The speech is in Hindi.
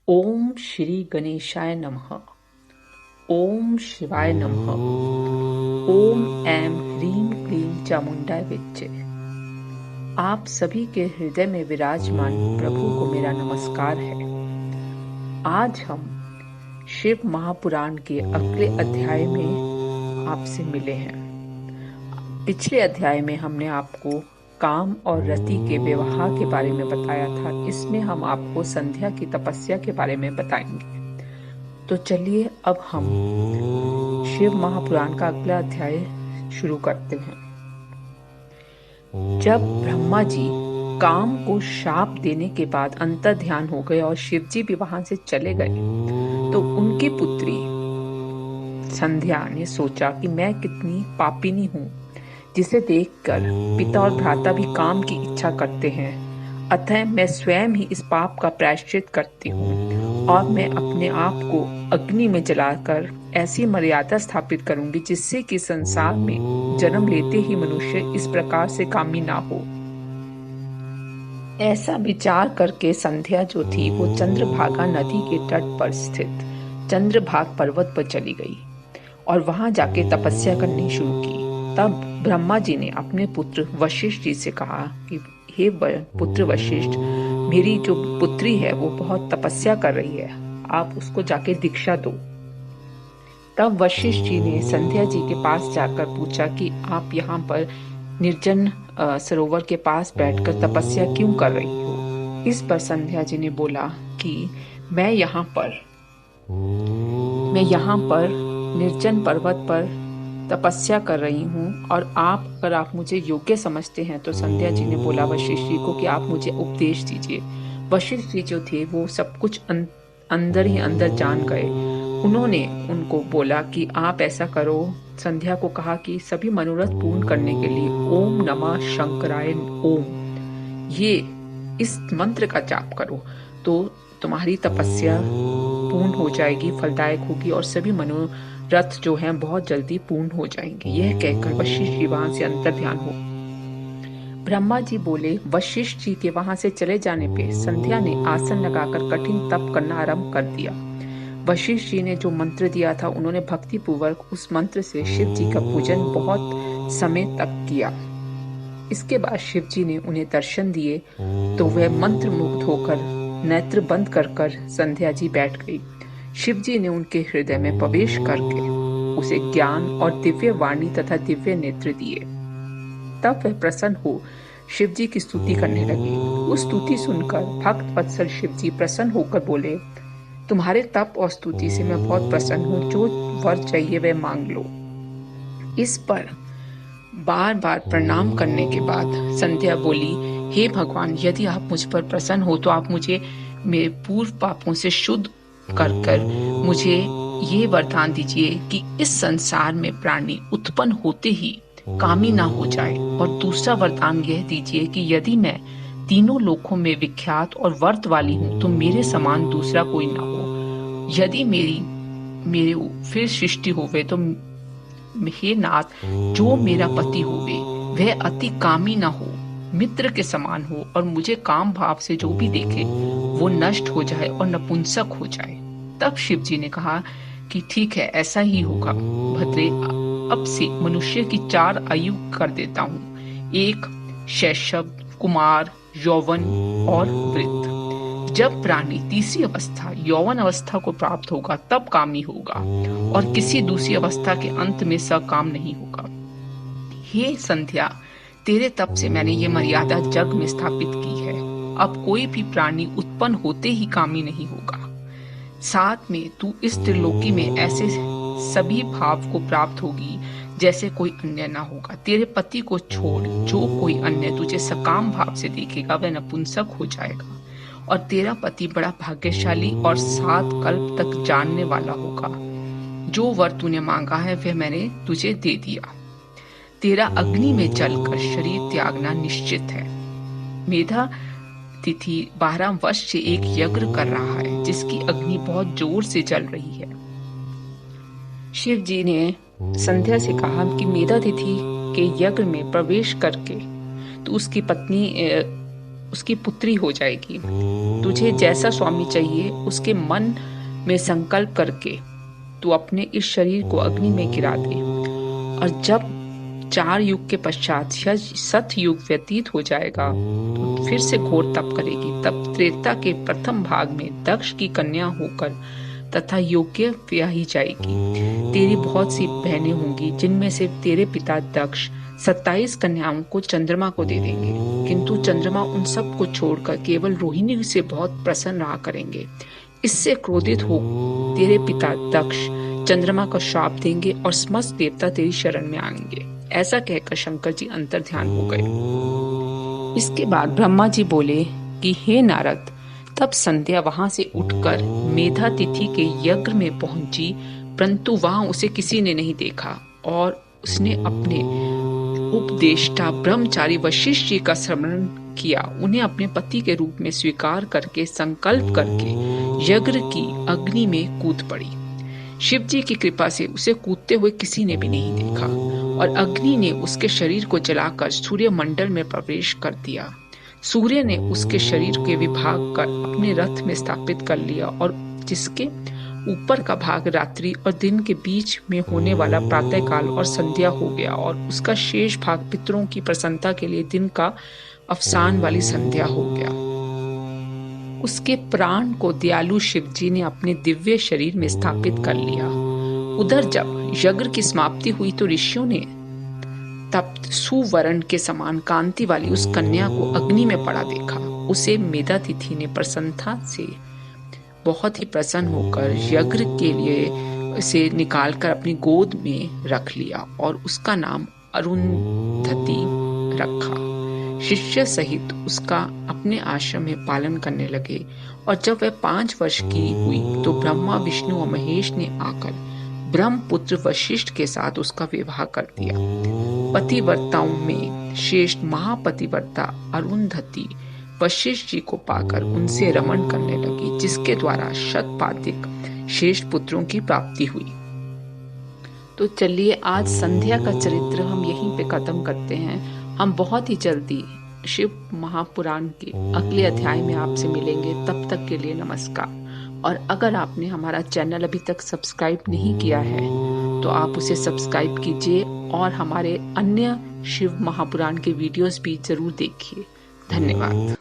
ओम श्री गणेशाय नमः। ओम शिवाय नमः। ओम ऐं ह्रीं क्लीं चामुंडाय विच्चे। आप सभी के हृदय में विराजमान प्रभु को मेरा नमस्कार है। आज हम शिव महापुराण के अगले अध्याय में आपसे मिले हैं। पिछले अध्याय में हमने आपको काम और रति के विवाह के बारे में बताया था। इसमें हम आपको संध्या की तपस्या के बारे में बताएंगे। तो चलिए अब हम शिव महापुराण का अगला अध्याय शुरू करते हैं। जब ब्रह्मा जी काम को शाप देने के बाद अंतर ध्यान हो गए और शिव जी भी वहां से चले गए, तो उनकी पुत्री संध्या ने सोचा कि मैं कितनी पापिनी हूँ, जिसे देखकर पिता और भ्राता भी काम की इच्छा करते हैं। अतः मैं स्वयं ही इस पाप का प्रायश्चित करती हूँ और मैं अपने आप को अग्नि में जलाकर ऐसी मर्यादा स्थापित करूंगी जिससे कि संसार में जन्म लेते ही मनुष्य इस प्रकार से कामी ना हो। ऐसा विचार करके संध्या जो थी वो चंद्रभागा नदी के तट पर स्थित चंद्रभाग पर्वत पर चली गई और वहां जाके तपस्या करनी शुरू की। तब ब्रह्मा जी ने अपने पुत्र वशिष्ठ जी से कहा कि हे पुत्र वशिष्ठ, मेरी जो पुत्री है वो बहुत तपस्या कर रही है, आप उसको जाके दीक्षा दो। तब वशिष्ठ जी ने संध्या जी के पास जाकर पूछा कि आप यहाँ पर निर्जन सरोवर के पास बैठकर तपस्या क्यों कर रही हो। इस पर संध्या जी ने बोला कि मैं यहाँ पर निर्जन पर्वत पर तपस्या कर रही हूँ और अगर आप मुझे योग्य समझते हैं तो संध्या जी ने बोला वशिष्ठ जी को कि आप मुझे उपदेश दीजिए। वशिष्ठ जी जो थे वो सब कुछ अंदर ही अंदर जान गए। उन्होंने उनको बोला कि आप ऐसा करो। संध्या को कहा कि सभी मनोरथ पूर्ण करने के लिए ओम नमः शंकराय ओम, ये इस मंत्र का जाप करो तो तुम्हारी तपस्या पूर्ण हो जाएगी, फलदायक होगी और सभी मनोरथ जो हैं बहुत जल्दी पूर्ण हो जाएंगे। यह कहकर वशिष्ठ जी वहां से अंतर ध्यान हो। ब्रह्मा जी बोले। वशिष्ठ जी के वहां से चले जाने पे संध्या ने आसन लगाकर कठिन तप करना आरंभ कर दिया। वशिष्ठ जी ने जो मंत्र दिया था उन्होंने भक्ति पूर्वक उस मंत्र से शिव जी का पूजन बहुत समय तक किया। इसके बाद शिव जी ने उन्हें दर्शन दिए तो वह मंत्र मुग्ध होकर नेत्र बंद कर संध्या जी बैठ गई। शिव जी ने उनके हृदय में प्रवेश करके उसे ज्ञान और दिव्य वाणी तथा दिव्य नेत्र दिए। तब वह प्रसन्न हो शिव जी की स्तुति करने लगी। उस स्तुति सुनकर भक्त वत्सल शिव जी प्रसन्न होकर बोले, तुम्हारे तप और स्तुति से मैं बहुत प्रसन्न हूँ, जो वर चाहिए वह मांग लो। इस पर बार बार प्रणाम करने के बाद संध्या बोली, हे भगवान, यदि आप मुझ पर प्रसन्न हो तो आप मुझे मेरे पूर्व पापों से शुद्ध कर मुझे ये वरदान दीजिए कि इस संसार में प्राणी उत्पन्न होते ही कामी ना हो जाए। और दूसरा वरदान यह दीजिए कि यदि मैं तीनों लोकों में विख्यात और वर्त वाली हूँ तो मेरे समान दूसरा कोई ना हो। यदि मेरे फिर सृष्टि होवे तो हे नाथ, जो मेरा पति होवे वह अति कामी न हो, मित्र के समान हो और मुझे काम भाव से जो भी देखे वो नष्ट हो जाए और नपुंसक हो जाए। तब शिव जी ने कहा कि ठीक है, ऐसा ही होगा भद्रे। अब से मनुष्य की 4 आयु कर देता हूँ, एक शैशव, कुमार, यौवन और वृद्ध। जब प्राणी तीसरी अवस्था यौवन अवस्था को प्राप्त होगा तब कामी होगा और किसी दूसरी अवस्था के अंत में सकाम नहीं होगा। हे संध्या, तेरे तप से मैंने ये मर्यादा जग में स्थापित की है। अब कोई भी प्राणी उत्पन्न होते ही कामी नहीं होगा। साथ में तू इस त्रिलोकी में ऐसे सभी भाव को प्राप्त होगी जैसे कोई अन्य ना होगा। तेरे पति को छोड़ जो कोई अन्य तुझे सकाम भाव से देखेगा वह नपुंसक हो जाएगा और तेरा पति बड़ा भाग्यशाली और 7 कल्प तक जानने वाला होगा। जो वर तूने मांगा है वह मैंने तुझे दे दिया। तेरा अग्नि में जलकर शरीर त्यागना निश्चित है। मेधा तिथि 12 वर्ष से एक यज्ञ कर रहा है जिसकी अग्नि बहुत जोर से जल रही है। शिव जी ने संध्या से कहा कि मेधा तिथि के यज्ञ में प्रवेश करके तो उसकी पत्नी उसकी पुत्री हो जाएगी। तुझे जैसा स्वामी चाहिए उसके मन में संकल्प करके तू अपने इस शरीर को अग्नि में गिरा दे, और जब 4 युग के पश्चात सतयुग व्यतीत हो जाएगा तो फिर से घोर तप करेगी। तब त्रेता के प्रथम भाग में दक्ष की कन्या होकर तथा योग्य ब्याही जाएगी। तेरी बहुत सी बहनें होंगी जिनमें से तेरे पिता दक्ष 27 कन्याओं को चंद्रमा को दे देंगे, किंतु चंद्रमा उन सब को छोड़कर केवल रोहिणी से बहुत प्रसन्न रहा करेंगे। इससे क्रोधित हो तेरे पिता दक्ष चंद्रमा का श्राप देंगे और समस्त देवता तेरी शरण में आएंगे। ऐसा कहकर शंकर जी अंतर्ध्यान हो गए। इसके बाद ब्रह्मा जी बोले कि हे नारद, तब संध्या वहां से उठकर मेधा तिथि के यज्ञ में पहुंची, परंतु वहां उसे किसी ने नहीं देखा और उसने अपने उपदेष्टा ब्रह्मचारी वशिष्ठ जी का स्मरण किया। उन्हें अपने पति के रूप में स्वीकार करके संकल्प करके यज्ञ की अग्नि में कूद पड़ी। शिव जी की कृपा से उसे कूदते हुए किसी ने भी नहीं देखा और अग्नि ने उसके शरीर को जलाकर सूर्य मंडल में प्रवेश कर दिया। सूर्य ने उसके शरीर के विभाग कर अपने रथ में स्थापित कर लिया और जिसके ऊपर का भाग रात्रि और दिन के बीच में होने वाला प्रातः काल और संध्या हो गया और उसका शेष भाग पितरों की प्रसन्नता के लिए दिन का अवसान वाली संध्या हो गया। उसके प्राण को दयालु शिव जी ने अपने दिव्य शरीर में स्थापित कर लिया। उधर जब यज्ञ की समाप्ति हुई तो ऋषियों ने तप्त सुवर्ण के समान कांति वाली उस कन्या को अग्नि में पड़ा देखा। उसे मेधातिथि ने प्रसन्नता से बहुत ही प्रसन्न होकर यज्ञ के लिए उसे निकालकर अपनी गोद में रख लिया और उसका नाम अरुंधति रखा। शिष्य सहित उसका अपने आश्रम में पालन करने लगे और जब वह 5 वर्ष की हुई तो ब्रह्मा विष्णु और महेश ने आकर ब्रह्मपुत्र वशिष्ठ के साथ उसका विवाह कर दिया। पतिव्रताओं में श्रेष्ठ महापतिव्रता अरुंधति वशिष्ठ जी को पाकर उनसे रमण करने लगी, जिसके द्वारा शतपाधिक श्रेष्ठ पुत्रों की प्राप्ति हुई। तो चलिए आज संध्या का चरित्र हम यहीं पे खत्म करते हैं। हम बहुत ही जल्दी शिव महापुराण के अगले अध्याय में आपसे मिलेंगे। तब तक के लिए नमस्कार। और अगर आपने हमारा चैनल अभी तक सब्सक्राइब नहीं किया है तो आप उसे सब्सक्राइब कीजिए और हमारे अन्य शिव महापुराण के वीडियोस भी जरूर देखिए। धन्यवाद।